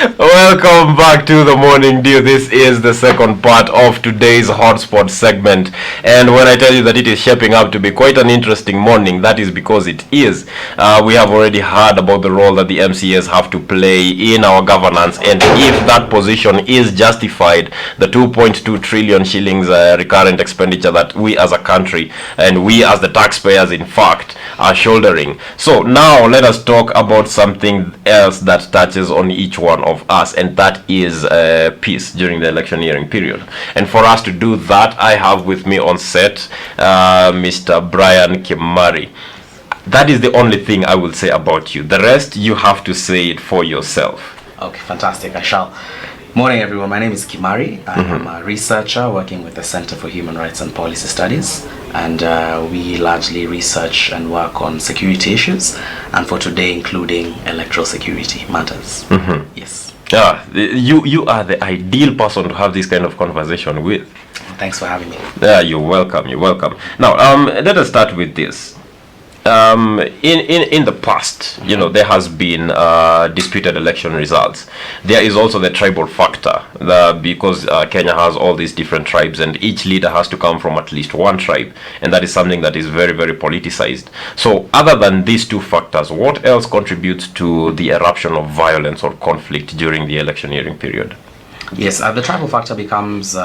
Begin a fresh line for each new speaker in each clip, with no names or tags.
Welcome back to the Morning Dew. This is the second part of today's Hotspot segment. And when I tell you that it is shaping up to be quite an interesting morning, that is because it is. We have already heard about the role that the MCAs have to play in our governance, and if that position is justified, the 2.2 trillion shillings recurrent expenditure that we as a country and we as the taxpayers, in fact, are shouldering. So now let us talk about something else that touches on each one of us, and that is peace during the electioneering period. And for us to do that, I have with me on set Mr. Brian Kimari. That is the only thing I will say about you. The rest, you have to say it for yourself.
Okay, fantastic. I shall. Morning, everyone. My name is Kimari. I'm a researcher working with the Center for Human Rights and Policy Studies, and we largely research and work on security issues, and for today, including electoral security matters. Yes.
You are the ideal person to have this kind of conversation with.
Thanks for having me.
Yeah, you're welcome. You're welcome. Now, let us start with this. In the past, there has been disputed election results. There is also the tribal factor, because Kenya has all these different tribes, and each leader has to come from at least one tribe, and that is something that is very, very politicized. So other than these two factors, what else contributes to the eruption of violence or conflict during the electioneering period?
Yes, the tribal factor becomes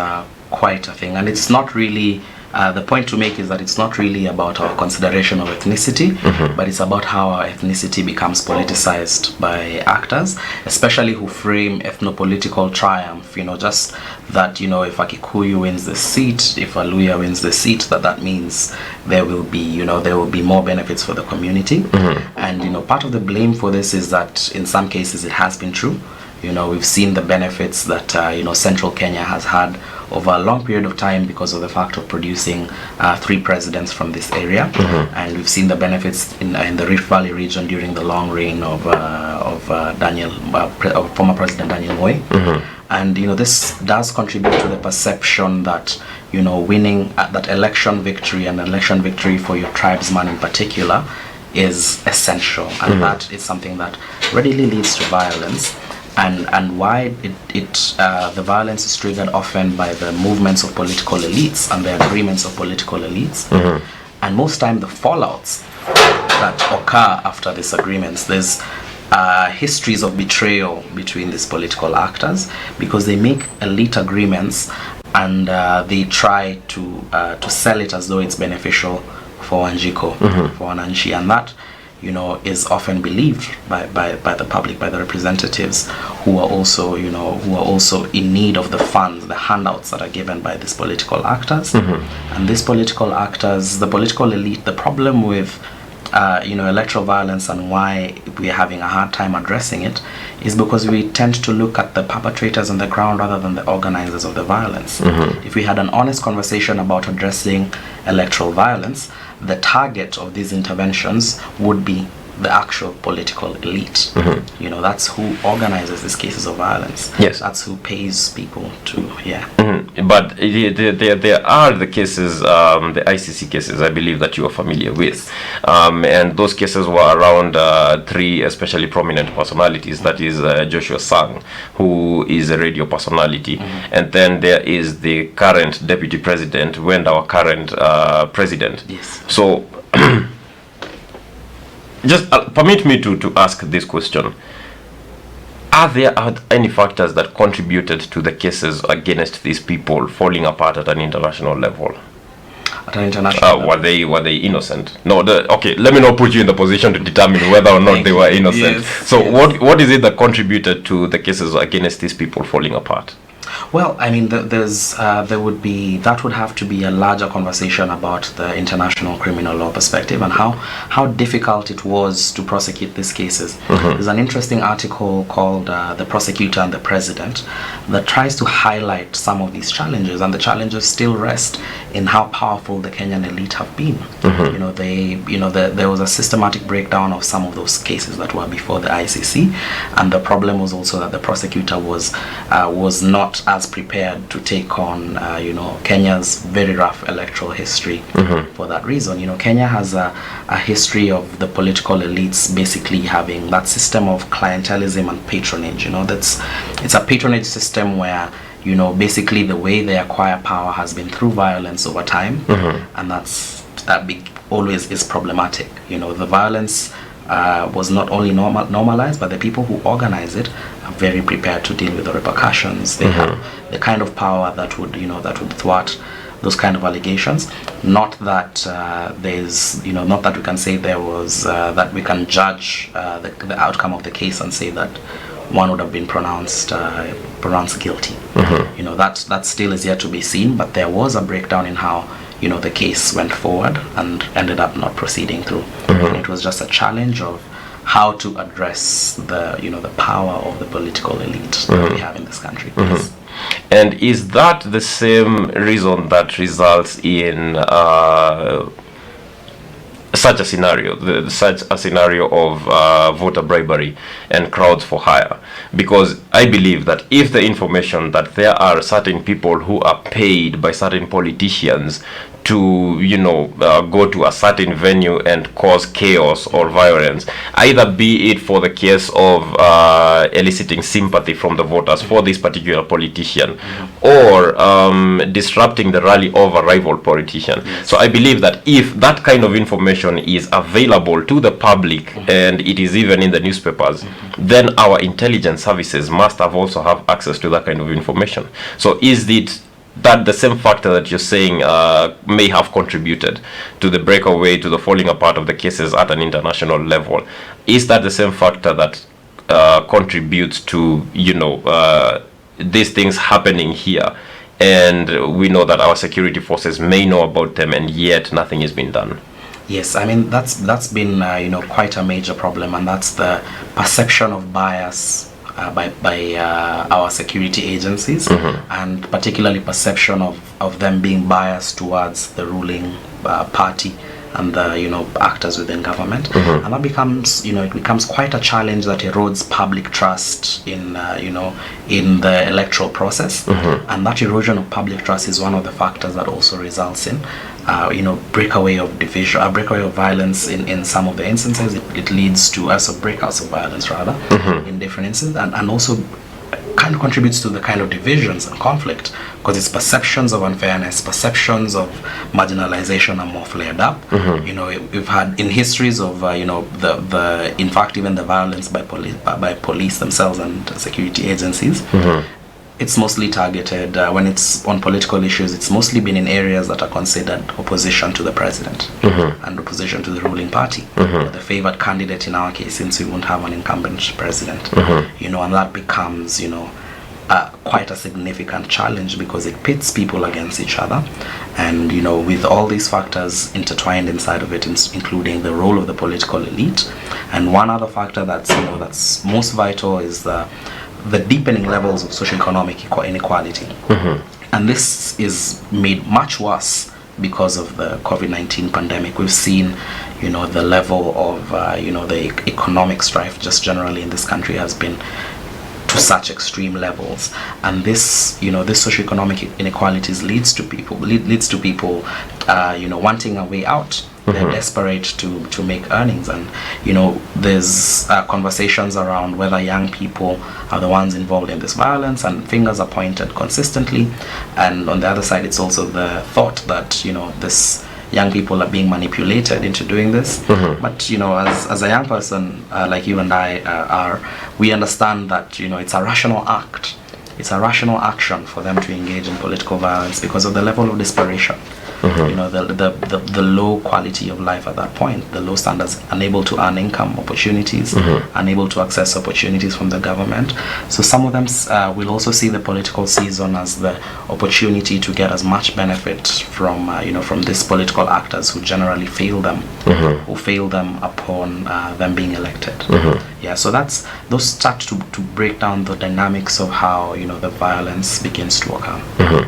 quite a thing, and it's not really the point to make is that it's not really about our consideration of ethnicity, but it's about how our ethnicity becomes politicized by actors, especially who frame ethnopolitical triumph, just that, if a Kikuyu wins the seat, if a Luya wins the seat, that means there will be more benefits for the community. And, part of the blame for this is that in some cases it has been true. We've seen the benefits that, central Kenya has had over a long period of time because of the fact of producing 3 presidents from this area. And we've seen the benefits in the Rift Valley region during the long reign of former President Daniel Moi. And, this does contribute to the perception that, winning that election victory, and election victory for your tribesman in particular, is essential. And that is something that readily leads to violence. And why the violence is triggered often by the movements of political elites and the agreements of political elites. And most time the fallouts that occur after these agreements, there's histories of betrayal between these political actors, because they make elite agreements and they try to sell it as though it's beneficial for Wanjiko, for Wananchi, and that is often believed by the public, by the representatives who are also, in need of the funds, the handouts that are given by these political actors. And these political actors, the political elite, the problem with electoral violence and why we're having a hard time addressing it is because we tend to look at the perpetrators on the ground rather than the organizers of the violence. If we had an honest conversation about addressing electoral violence, the target of these interventions would be the actual political elite. That's who organizes these cases of violence.
Yes.
That's who pays people to,
But there are the cases, the ICC cases, I believe, that you are familiar with. And those cases were around 3 especially prominent personalities. That is Joshua Sang, who is a radio personality. And then there is the current deputy president, and our current president.
Yes.
So just permit me to ask this question. Are there any factors that contributed to the cases against these people falling apart at an international level?
At an international level?
Were they innocent? No, okay, let me not put you in the position to determine whether or not they were innocent. What is it that contributed to the cases against these people falling apart?
Well, I mean, that would have to be a larger conversation about the international criminal law perspective and how difficult it was to prosecute these cases. There's an interesting article called "The Prosecutor and the President" that tries to highlight some of these challenges, and the challenges still rest in how powerful the Kenyan elite have been. There was a systematic breakdown of some of those cases that were before the ICC, and the problem was also that the prosecutor was not as as prepared to take on, Kenya's very rough electoral history for that reason. Kenya has a history of the political elites basically having that system of clientelism and patronage. It's a patronage system where, basically the way they acquire power has been through violence over time, and that's always is problematic. The violence was not only normalized, but the people who organize it are very prepared to deal with the repercussions. They have the kind of power that would thwart those kind of allegations. Not that not that we can say there was that we can judge the outcome of the case and say that one would have been pronounced guilty. That still is yet to be seen, but there was a breakdown in how the case went forward and ended up not proceeding through. And it was just a challenge of how to address the power of the political elite that we have in this country. Yes.
And is that the same reason that results in such a scenario of voter bribery and crowds for hire? Because I believe that if the information that there are certain people who are paid by certain politicians to go to a certain venue and cause chaos or violence, either be it for the case of eliciting sympathy from the voters for this particular politician, or disrupting the rally of a rival politician. So I believe that if that kind of information is available to the public and it is even in the newspapers, then our intelligence services must also have access to that kind of information. So is it that the same factor that you're saying may have contributed to the breakaway, to the falling apart of the cases at an international level? Is that the same factor that contributes to these things happening here, and we know that our security forces may know about them and yet nothing has been done?
Yes, I mean that's been quite a major problem, and that's the perception of bias by our security agencies, and particularly perception of them being biased towards the ruling party and the actors within government, and that becomes it becomes quite a challenge that erodes public trust in in the electoral process, and that erosion of public trust is one of the factors that also results in breakaway of division, breakaway of violence in some of the instances. It leads to also breakouts of violence rather in different instances, and also kind of contributes to the kind of divisions and conflict, because its perceptions of unfairness, perceptions of marginalization are more flared up. We've had in histories of the in fact even the violence by police themselves and security agencies. It's mostly targeted when it's on political issues. It's mostly been in areas that are considered opposition to the president and opposition to the ruling party, the favored candidate in our case, since we won't have an incumbent president. And that becomes quite a significant challenge, because it pits people against each other, and with all these factors intertwined inside of it, including the role of the political elite. And one other factor that's most vital is the deepening levels of socioeconomic inequality. And this is made much worse because of the COVID-19 pandemic. We've seen the level of the economic strife just generally in this country has been to such extreme levels, and this this socioeconomic inequalities leads to people wanting a way out. They're desperate to make earnings, and there's conversations around whether young people are the ones involved in this violence, and fingers are pointed consistently. And on the other side, it's also the thought that this young people are being manipulated into doing this. But as a young person like you and I are, we understand that it's a rational act. It's a rational action for them to engage in political violence because of the level of desperation. The low quality of life at that point, the low standards, unable to earn income opportunities, unable to access opportunities from the government. So some of them will also see the political season as the opportunity to get as much benefit from from these political actors who generally fail them, who fail them upon them being elected. So those start to break down the dynamics of how the violence begins to occur.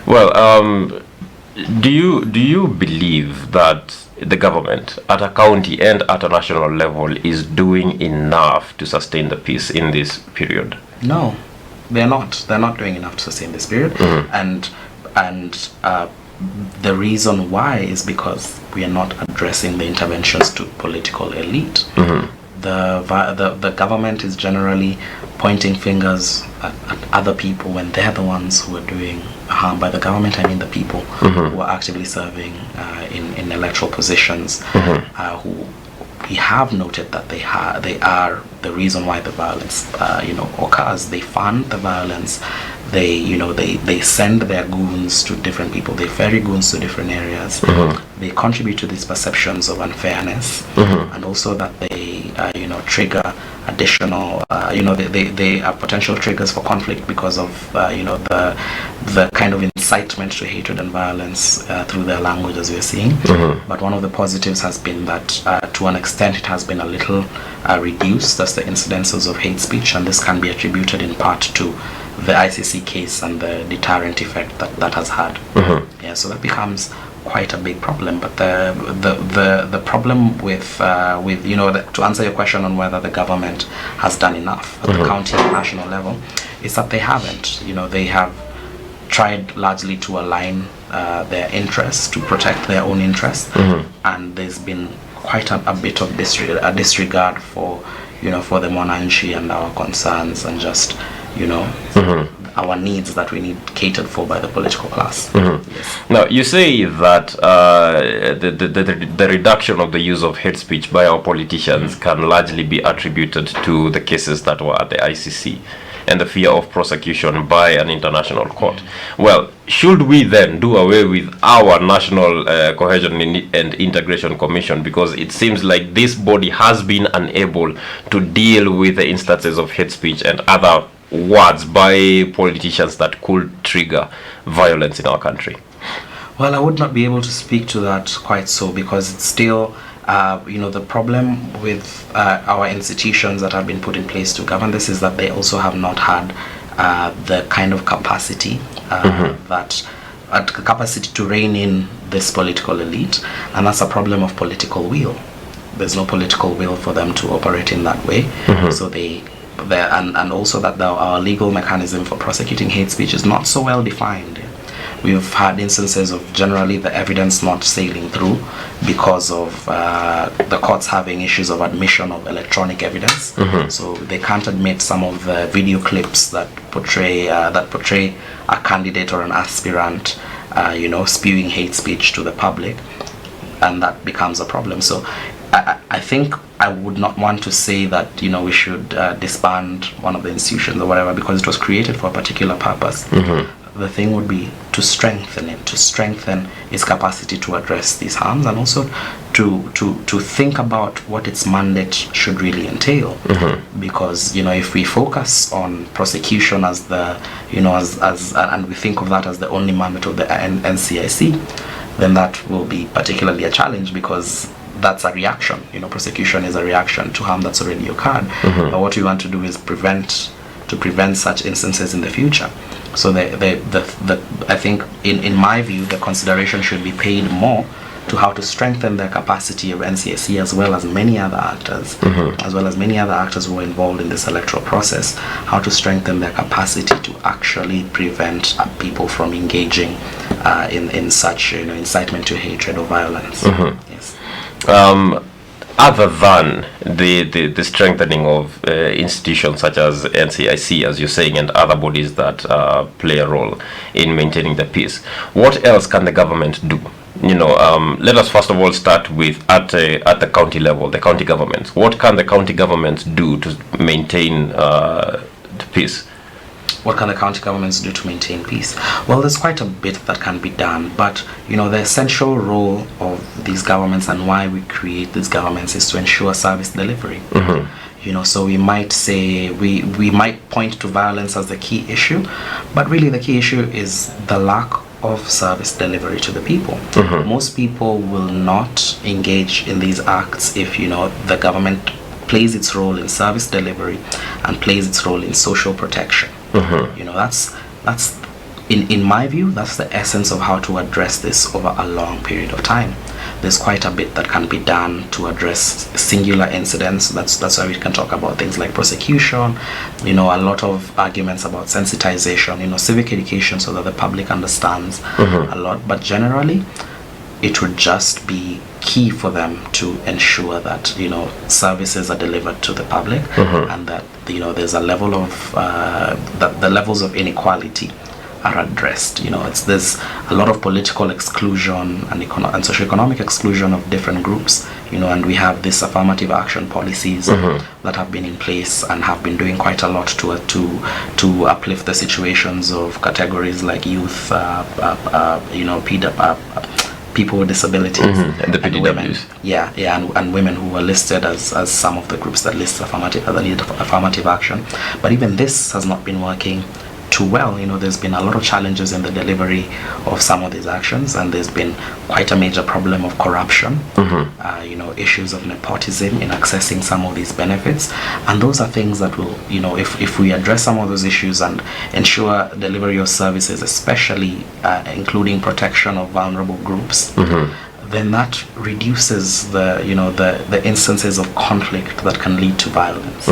Well, do you believe that the government at a county and at a national level is doing enough to sustain the peace in this period?
No, they're not doing enough to sustain this period. And the reason why is because we are not addressing the interventions to political elite. The government is generally pointing fingers at other people when they're the ones who are doing harm. By the government, I mean the people who are actively serving in electoral positions, who we have noted that they are the reason why the violence occurs. They fund the violence. They send their goons to different people. They ferry goons to different areas. They contribute to these perceptions of unfairness, and also that they trigger additional they are potential triggers for conflict because of the kind of incitement to hatred and violence through their language, as we're seeing. But one of the positives has been that to an extent it has been a little reduced. That's the incidences of hate speech, and this can be attributed in part to the ICC case and the deterrent effect that has had. Yeah, so that becomes quite a big problem. But the problem with to answer your question on whether the government has done enough at the county and national level, is that they haven't. They have tried largely to align their interests, to protect their own interests, and there's been quite a bit of disregard for for the Mwananchi and our concerns, and just our needs that we need catered for by the political class. Yes.
Now, you say that the reduction of the use of hate speech by our politicians can largely be attributed to the cases that were at the ICC and the fear of prosecution by an international court. Well, should we then do away with our National Cohesion and Integration Commission, because it seems like this body has been unable to deal with the instances of hate speech and other words by politicians that could trigger violence in our country?
Well, I would not be able to speak to that quite so, because it's still the problem with our institutions that have been put in place to govern this is that they also have not had the kind of capacity capacity to rein in this political elite, and that's a problem of political will. There's no political will for them to operate in that way. So and also that our legal mechanism for prosecuting hate speech is not so well defined. We've had instances of generally the evidence not sailing through because of the courts having issues of admission of electronic evidence. So they can't admit some of the video clips that portray a candidate or an aspirant spewing hate speech to the public, and that becomes a problem. So I think I would not want to say that we should disband one of the institutions or whatever, because it was created for a particular purpose. The thing would be to strengthen it, to strengthen its capacity to address these harms, and also to think about what its mandate should really entail. Because if we focus on prosecution as the and we think of that as the only mandate of the NCIC, then that will be particularly a challenge, because that's a reaction. Prosecution is a reaction to harm that's already occurred. But what we want to do is prevent such instances in the future. So I think in my view, the consideration should be paid more to how to strengthen the capacity of NCSC, as well as many other actors, who are involved in this electoral process, how to strengthen their capacity to actually prevent people from engaging in such incitement to hatred or violence. Yes.
Other than the strengthening of institutions such as NCIC, as you're saying, and other bodies that play a role in maintaining the peace, what else can the government do? Let us first of all start with at the county level, the county governments. What can the county governments do to maintain the peace?
What can the county governments do to maintain peace? Well, there's quite a bit that can be done, but the essential role of these governments and why we create these governments is to ensure service delivery. So we might say we might point to violence as the key issue, but really the key issue is the lack of service delivery to the people. Most people will not engage in these acts if the government plays its role in service delivery and plays its role in social protection. In my view, that's the essence of how to address this over a long period of time. there's quite a bit that can be done to address singular incidents. That's why we can talk about things like prosecution, a lot of arguments about sensitization, civic education, so that the public understands a lot. But generally, it would just be key for them to ensure that services are delivered to the public, and that there's a level of that the levels of inequality are addressed. There's a lot of political exclusion and socioeconomic exclusion of different groups, and we have these affirmative action policies that have been in place and have been doing quite a lot to uplift the situations of categories like youth, people with disabilities,
and the PDWs.
Women, and women who were listed as some of the groups that list that need affirmative action. But even this has not been working too well. There's been a lot of challenges in the delivery of some of these actions, and there's been quite a major problem of corruption, issues of nepotism in accessing some of these benefits. And those are things that will, if we address some of those issues and ensure delivery of services, especially including protection of vulnerable groups, then that reduces the instances of conflict that can lead to violence.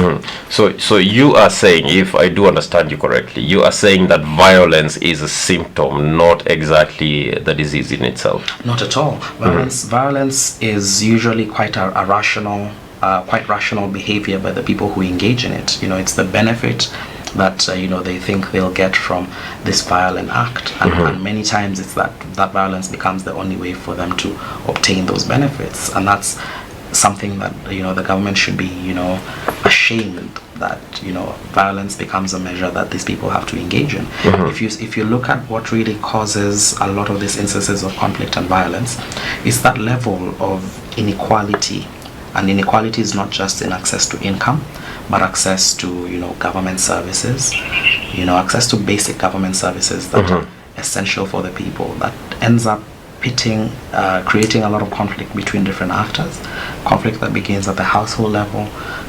So you are saying, if I do understand you correctly, you are saying that violence is a symptom, not exactly the disease in itself?
Not at all. Violence is usually quite a rational, quite rational behavior by the people who engage in it. It's the benefit that they think they'll get from this violent act, and many times it's that violence becomes the only way for them to obtain those benefits. And that's something that the government should be ashamed that violence becomes a measure that these people have to engage in. If you look at what really causes a lot of these instances of conflict and violence, it's that level of inequality. And inequality is not just in access to income, but access to government services, access to basic government services that are essential for the people. That ends up creating a lot of conflict between different actors, conflict that begins at the household level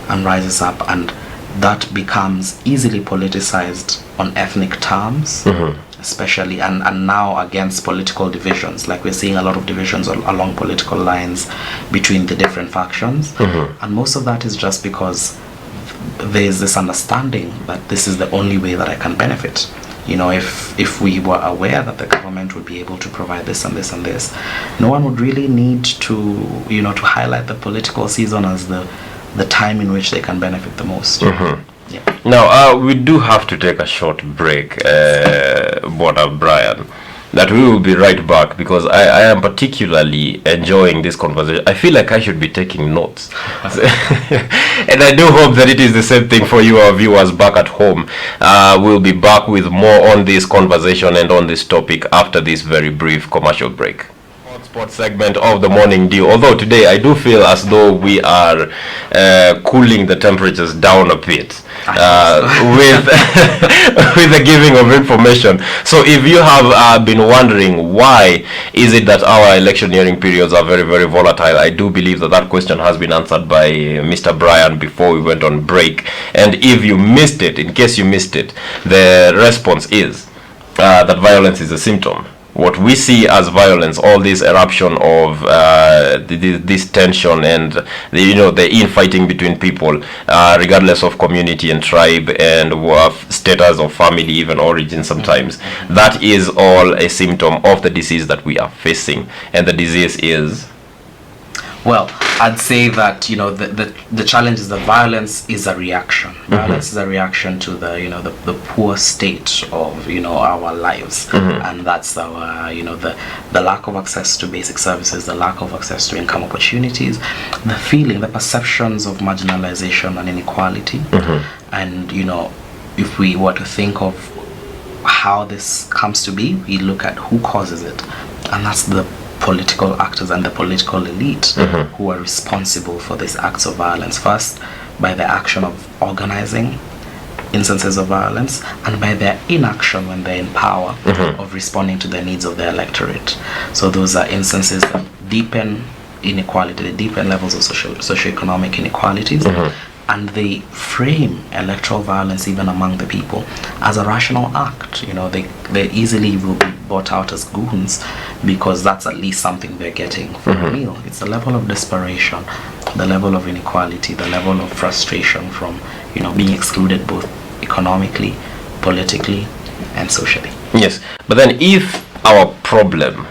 and rises up, and that becomes easily politicized on ethnic terms, especially, and now against political divisions. Like, we're seeing a lot of divisions along political lines between the different factions, and most of that is just because there's this understanding that this is the only way that I can benefit. If we were aware that the government would be able to provide this and this and this, no one would really need to to highlight the political season as the time in which they can benefit the most.
Now, we do have to take a short break, Brother Brian. That we will be right back, because I am particularly enjoying this conversation. I feel like I should be taking notes. And I do hope that it is the same thing for you, our viewers back at home. We'll be back with more on this conversation and on this topic after this very brief commercial break. Hotspot segment of the morning dew. Although today I do feel as though we are cooling the temperatures down a bit with with the giving of information. So if you have been wondering why is it that our electioneering periods are very, very volatile, I do believe that question has been answered by Mr. Brian before we went on break. And if you missed it, in case you missed it, the response is that violence is a symptom. What we see as violence, all this eruption of this tension and the infighting between people, regardless of community and tribe and status of family, even origin sometimes, that is all a symptom of the disease that we are facing. And the disease is?
Well, I'd say that the challenge is that violence is a reaction. Violence is a reaction to the poor state of our lives, and that's our the lack of access to basic services, the lack of access to income opportunities, the perceptions of marginalization and inequality, and if we were to think of how this comes to be, we look at who causes it, and that's the political actors and the political elite who are responsible for these acts of violence. First, by the action of organizing instances of violence, and by their inaction when they're in power of responding to the needs of their electorate. So those are instances that deepen inequality, they deepen levels of socioeconomic inequalities, and they frame electoral violence even among the people as a rational act. They easily will be bought out as goons, because that's at least something they're getting for a meal. It's the level of desperation, the level of inequality, the level of frustration from, being excluded both economically, politically, and socially.
Yes, but then if our problem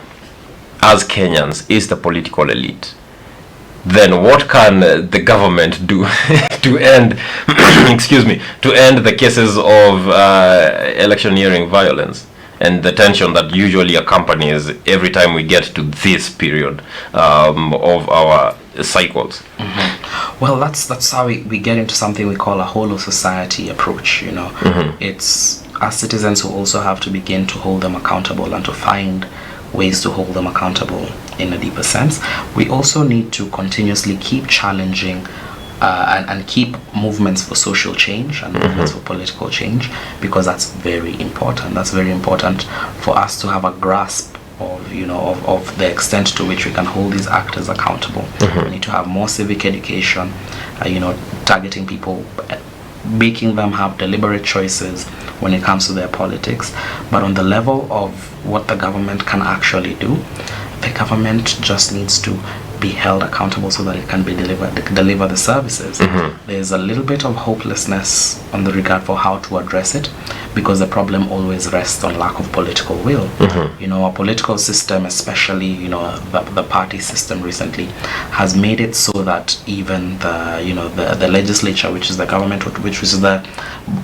as Kenyans is the political elite, then what can the government do to end to end the cases of electioneering violence and the tension that usually accompanies every time we get to this period of our cycles?
Well, that's how we get into something we call a whole of society approach. It's us citizens who also have to begin to hold them accountable and to find ways to hold them accountable in a deeper sense. We also need to continuously keep challenging and keep movements for social change and movements for political change, because that's very important. That's very important for us to have a grasp of of the extent to which we can hold these actors accountable. We need to have more civic education, targeting people, making them have deliberate choices when it comes to their politics. But on the level of what the government can actually do, the government just needs to be held accountable so that it can deliver the services. There's a little bit of hopelessness on the regard for how to address it, because the problem always rests on lack of political will. Our political system, especially the party system recently, has made it so that even the legislature, which is the government, which is the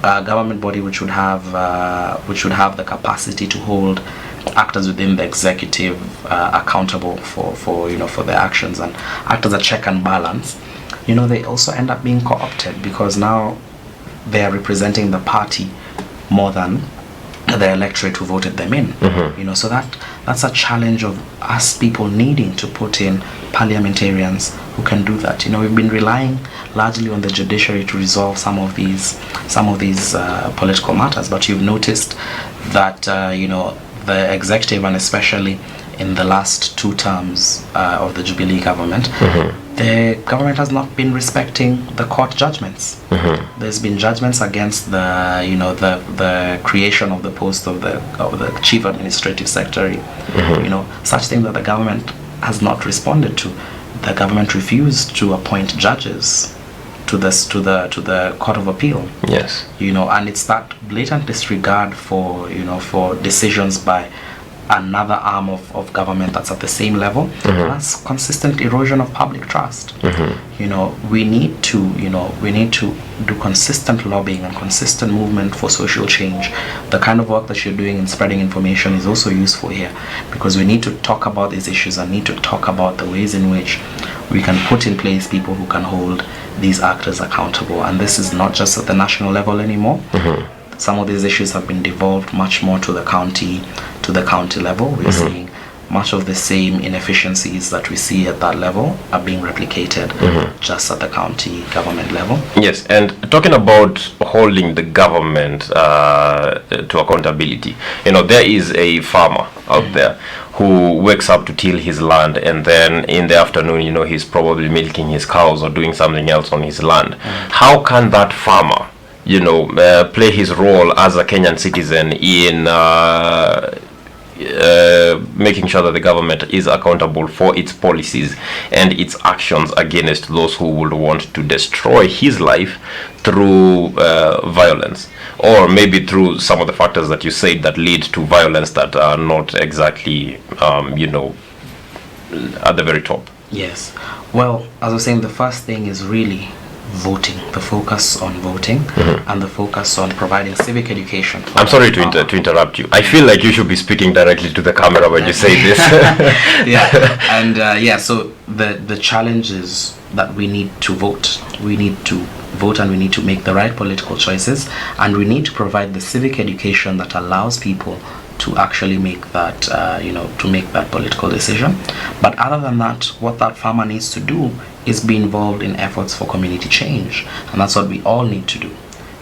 government body, which would have the capacity to hold actors within the executive accountable for their actions and act as a check and balance, they also end up being co-opted, because now they are representing the party more than the electorate who voted them in. So that's a challenge of us people needing to put in parliamentarians who can do that. We've been relying largely on the judiciary to resolve some of these political matters, but you've noticed that the executive, and especially in the last 2 terms of the Jubilee government, the government has not been respecting the court judgments. There's been judgments against the creation of the post of the chief administrative secretary, such things that the government has not responded to. The government refused to appoint judges to the Court of Appeal.
Yes.
And it's that blatant disregard for decisions by another arm of government that's at the same level. That's consistent erosion of public trust. We need to do consistent lobbying and consistent movement for social change. The kind of work that you're doing in spreading information is also useful here, because we need to talk about these issues and need to talk about the ways in which we can put in place people who can hold these actors accountable. And this is not just at the national level anymore. Some of these issues have been devolved much more to the county level. We're seeing much of the same inefficiencies that we see at that level are being replicated just at the county government level.
Yes, and talking about holding the government to accountability, there is a farmer out there who wakes up to till his land, and then in the afternoon, he's probably milking his cows or doing something else on his land. How can that farmer, play his role as a Kenyan citizen in making sure that the government is accountable for its policies and its actions against those who would want to destroy his life through violence, or maybe through some of the factors that you said that lead to violence that are not exactly at the very top?
Yes. Well, as I was saying, the first thing is really voting, the focus on voting, and the focus on providing civic education.
I'm sorry to interrupt you. I feel like you should be speaking directly to the camera when you say this.
So the challenge is that we need to vote. We need to vote, and we need to make the right political choices, and we need to provide the civic education that allows people to actually make that political decision. But other than that, what that farmer needs to do is be involved in efforts for community change, and that's what we all need to do.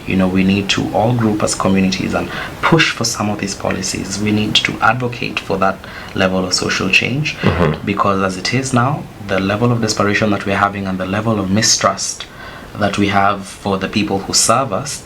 We need to all group as communities and push for some of these policies. We need to advocate for that level of social change, because as it is now, the level of desperation that we're having and the level of mistrust that we have for the people who serve us,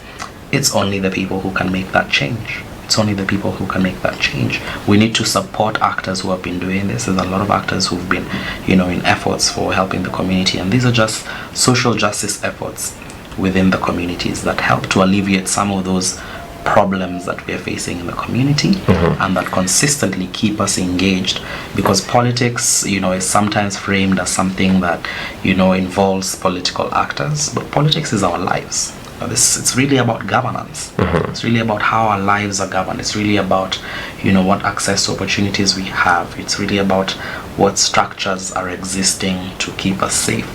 it's only the people who can make that change. it's only the people who can make that change. We need to support actors who have been doing this. There's a lot of actors who've been, in efforts for helping the community, and these are just social justice efforts within the communities that help to alleviate some of those problems that we are facing in the community, and that consistently keep us engaged, because politics, is sometimes framed as something that, involves political actors, but politics is our lives. It's really about governance. It's really about how our lives are governed. It's really about, what access to opportunities we have. It's really about what structures are existing to keep us safe.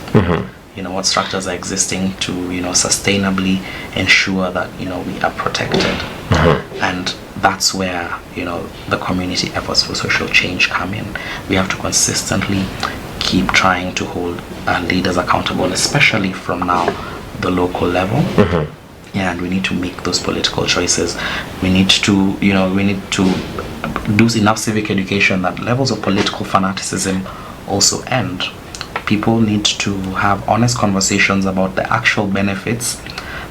What structures are existing to, sustainably ensure that, we are protected. And that's where, the community efforts for social change come in. We have to consistently keep trying to hold leaders accountable, especially from now the local level. And we need to make those political choices. We need to, do enough civic education that levels of political fanaticism also end. People need to have honest conversations about the actual benefits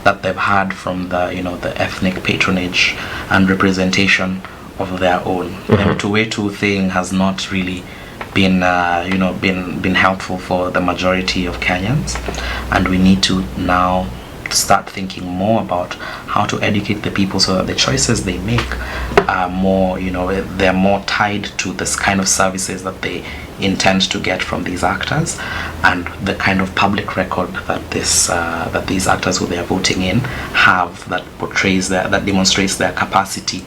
that they've had from the, the ethnic patronage and representation of their own. The Mtuwetu thing has not really been, been helpful for the majority of Kenyans, and we need to now start thinking more about how to educate the people so that the choices they make are more, they're more tied to this kind of services that they intend to get from these actors, and the kind of public record that that these actors who they are voting in have, that demonstrates their capacity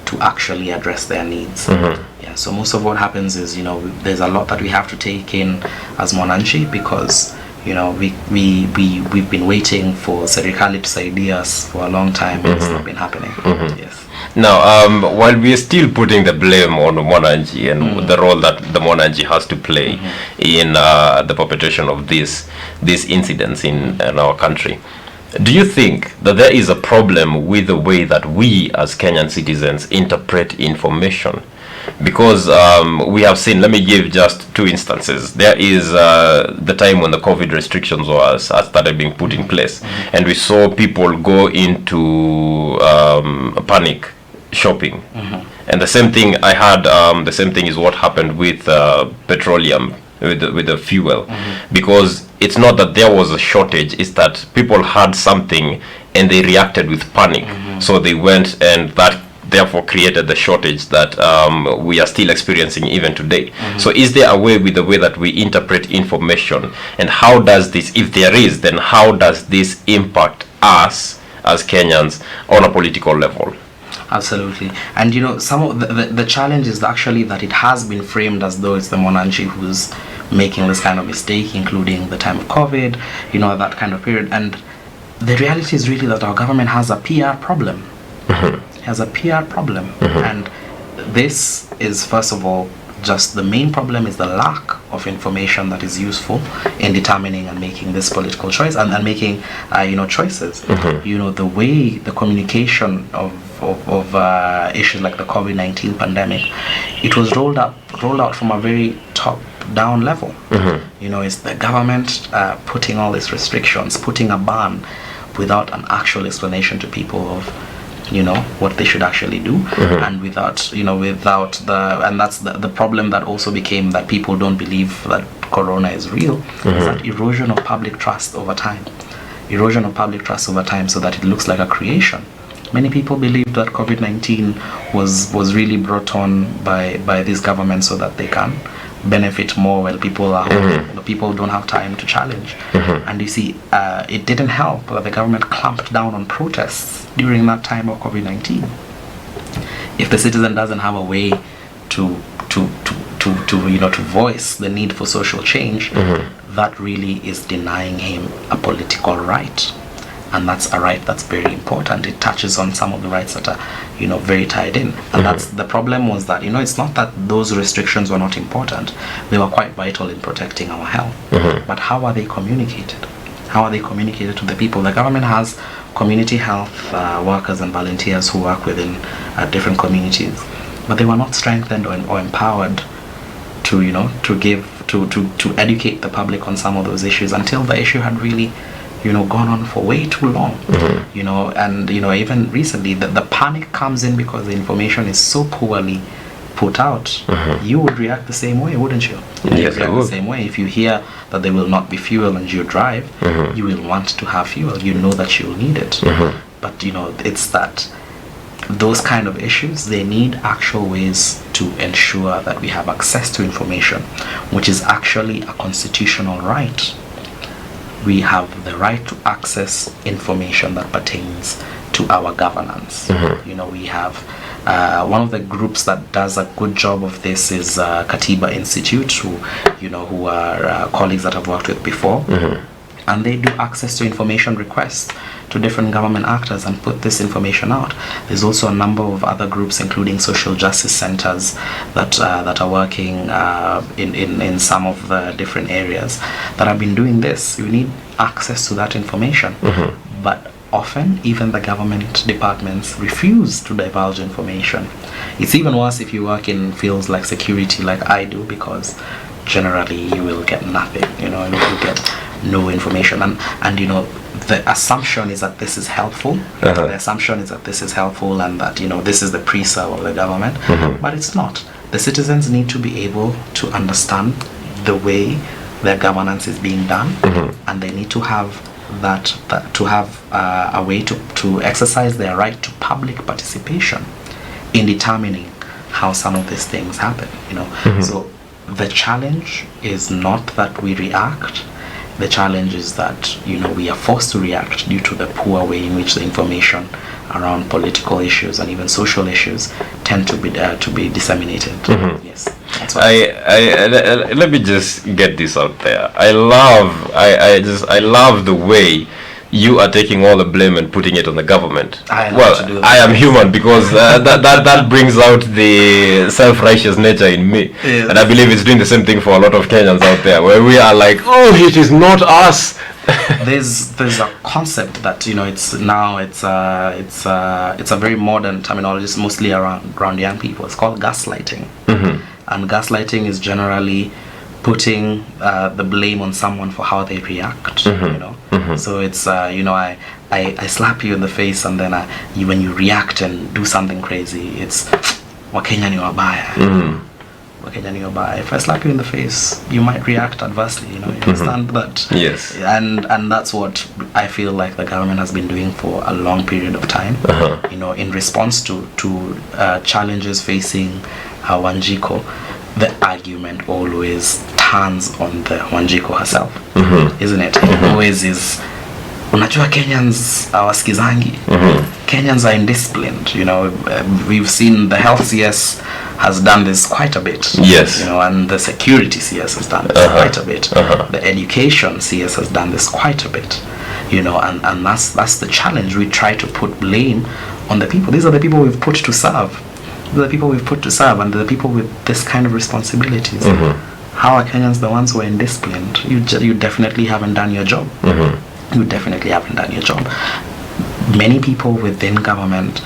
to actually address their needs. Yeah, so most of what happens is, there's a lot that we have to take in as Mwananchi, because we've been waiting for serikali tusaidia us for a long time, and it's not been happening. Yes.
Now, while we are still putting the blame on Mwananchi and the role that the Mwananchi has to play in the perpetration of these incidents in our country, do you think that there is a problem with the way that we as Kenyan citizens interpret information? Because we have seen, let me give just two instances. There is the time when the COVID restrictions started being put in place, and we saw people go into panic shopping. And the same thing I had, the same thing is what happened with petroleum, with the fuel. Because it's not that there was a shortage, it's that people had something and they reacted with panic. So they went, and that therefore created the shortage that we are still experiencing even today. So is there a way with the way that we interpret information, and how does this, if there is, then how does this impact us as Kenyans on a political level?
Absolutely. And some of the challenge is actually that it has been framed as though it's the Mwananchi who's making this kind of mistake, including the time of COVID, that kind of period. And the reality is really that our government has a PR problem. Has a PR problem. And this is, first of all, just the main problem is the lack of information that is useful in determining and making this political choice, and making choices. The way the communication of issues like the COVID-19 pandemic, it was rolled out from a very top down level. It's the government putting all these restrictions, putting a ban without an actual explanation to people of what they should actually do, and without and that's the problem that also became that people don't believe that corona is real, is that erosion of public trust over time, so that it looks like a creation. Many people believe that COVID-19 was really brought on by this government so that they can benefit more while people are home. The people don't have time to challenge. And you see, it didn't help that the government clamped down on protests during that time of COVID-19. If the citizen doesn't have a way to voice the need for social change, that really is denying him a political right. And that's a right that's very important. It touches on some of the rights that are, very tied in. And that's the problem, was that, it's not that those restrictions were not important. They were quite vital in protecting our health. But how are they communicated? How are they communicated to the people? The government has community health workers and volunteers who work within different communities, but they were not strengthened or empowered to educate the public on some of those issues until the issue had really gone on for way too long. And even recently the panic comes in because the information is so poorly put out. You would react the same way, wouldn't you?
Yes,
react the same way. If you hear that there will not be fuel and you drive, you will want to have fuel. You know that you'll need it. But it's that those kind of issues, they need actual ways to ensure that we have access to information, which is actually a constitutional right. We have the right to access information that pertains to our governance. We have one of the groups that does a good job of this is Katiba Institute, who are colleagues that I've worked with before. And they do access to information requests to different government actors and put this information out. There's also a number of other groups, including social justice centers, that are working in some of the different areas that have been doing this. You need access to that information. But often, even the government departments refuse to divulge information. It's even worse if you work in fields like security, like I do, because generally you will get nothing. You will get no information, and the assumption is that this is helpful. The assumption is that this is helpful, and that this is the preserve of the government. But it's not. The citizens need to be able to understand the way their governance is being done, and they need to have a way to exercise their right to public participation in determining how some of these things happen. So the challenge is not that we react. The challenge is that we are forced to react due to the poor way in which the information around political issues and even social issues tend to be disseminated. Yes, that's why.
Let me just get this out there. I love the way you are taking all the blame and putting it on the government. I am human, because that brings out the self-righteous nature in me. Yes. And I believe it's doing the same thing for a lot of Kenyans out there, where we are like, oh, it is not us.
There's a concept that it's a very modern terminology, mostly around young people. It's called gaslighting. And gaslighting is generally putting the blame on someone for how they react. So it's I slap you in the face, and then when you react and do something crazy, it's Wakenya ni wabaya. Wakenya ni wabaya. If I slap you in the face, you might react adversely. You understand that?
Yes.
And that's what I feel like the government has been doing for a long period of time. In response to challenges facing Wanjiko. The argument always turns on the Wanjiko herself, isn't it? It always is. Unajua Kenyans hawasikizangi. Kenyans are indisciplined. We've seen the health CS has done this quite a bit.
Yes.
And the security CS has done this quite a bit. The education CS has done this quite a bit. And that's the challenge. We try to put blame on the people. These are the people we've put to serve. The people we've put to serve, and the people with this kind of responsibilities. How are Kenyans the ones who are indisciplined? You definitely haven't done your job. You definitely haven't done your job. Many people within government,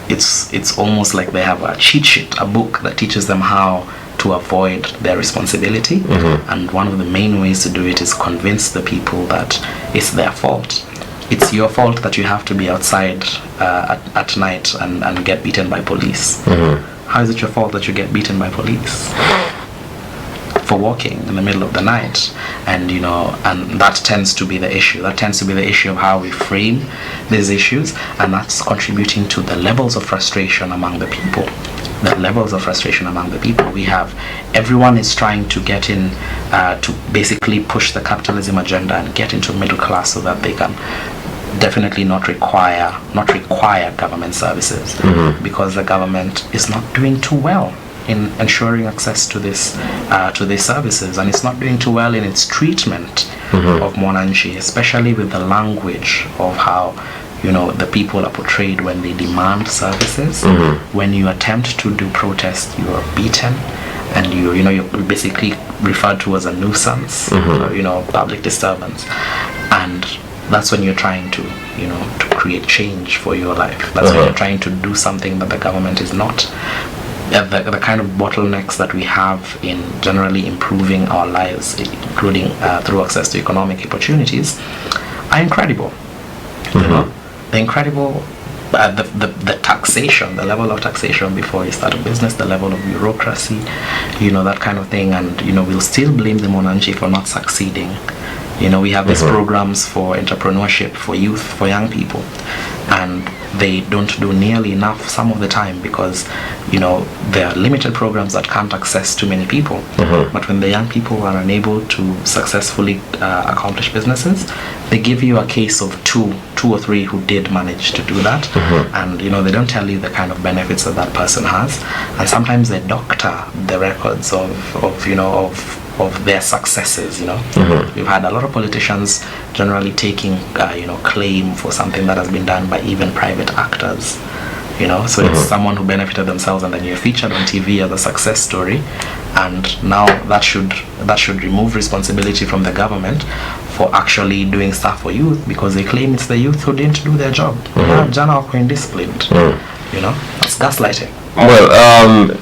it's almost like they have a cheat sheet, a book that teaches them how to avoid their responsibility. And one of the main ways to do it is convince the people that it's their fault. It's your fault that you have to be outside at night and get beaten by police. How is it your fault that you get beaten by police for walking in the middle of the night? And and that tends to be the issue. That tends to be the issue of how we frame these issues, and that's contributing to the levels of frustration among the people. We have everyone is trying to get in to basically push the capitalism agenda and get into middle class so that they can definitely not require government services, because the government is not doing too well in ensuring access to these services, and it's not doing too well in its treatment of Mwananchi, especially with the language of how the people are portrayed when they demand services. When you attempt to do protest, you are beaten, and you're basically referred to as a nuisance, public disturbance. And that's when you're trying to create change for your life. That's when you're trying to do something that the government is not. the kind of bottlenecks that we have in generally improving our lives, including through access to economic opportunities, are incredible. You know, the incredible, the taxation, the level of taxation before you start a business, the level of bureaucracy, you know, that kind of thing. And, you know, we'll still blame the Monanchi for not succeeding. You know, we have these programs for entrepreneurship, for youth, for young people, and they don't do nearly enough some of the time because, you know, there are limited programs that can't access too many people. But when the young people are unable to successfully accomplish businesses, they give you a case of two or three who did manage to do that. And, you know, they don't tell you the kind of benefits that that person has. And sometimes they doctor the records of you know, of their successes, you know. We've had a lot of politicians generally taking you know, claim for something that has been done by even private actors, you know. So it's someone who benefited themselves and then you're featured on TV as a success story, and now that should remove responsibility from the government for actually doing stuff for youth, because they claim it's the youth who didn't do their job. Jana wako indisciplined. You know, that's gaslighting.
Well,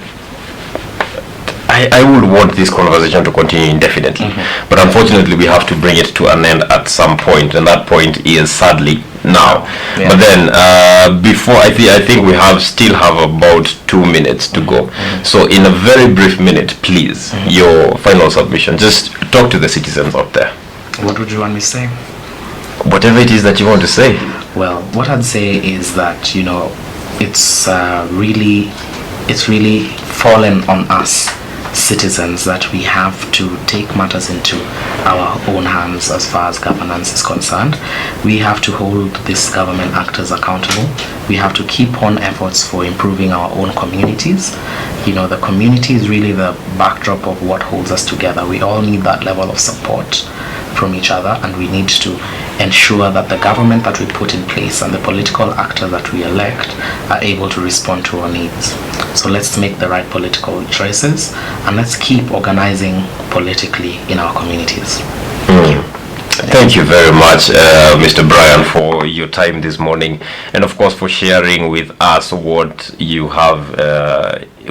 I would want this conversation to continue indefinitely, but unfortunately we have to bring it to an end at some point, and that point is sadly now. But then before I think we still have about 2 minutes to go. So in a very brief minute, please, your final submission. Just talk to the citizens out there.
What would you want me to say?
Whatever it is that you want to say.
Well, what I'd say is that, you know, it's really fallen on us citizens that we have to take matters into our own hands as far as governance is concerned. We have to hold these government actors accountable. We have to keep on efforts for improving our own communities. You know, the community is really the backdrop of what holds us together. We all need that level of support from each other, and we need to ensure that the government that we put in place and the political actors that we elect are able to respond to our needs. So let's make the right political choices, and let's keep organizing politically in our communities. Thank you.
Thank you very much, Mr. Brian, for your time this morning, and of course for sharing with us what you have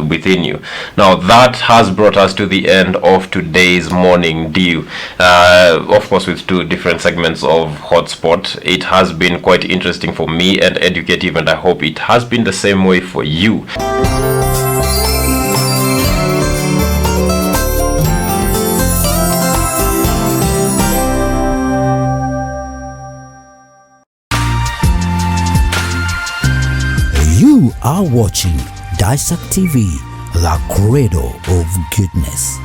within you. Now that has brought us to the end of today's Morning Dew, of course with 2 different segments of Hotspot. It has been quite interesting for me and educative, and I hope it has been the same way for you.
You are watching Daesak TV, the Cradle of Goodness.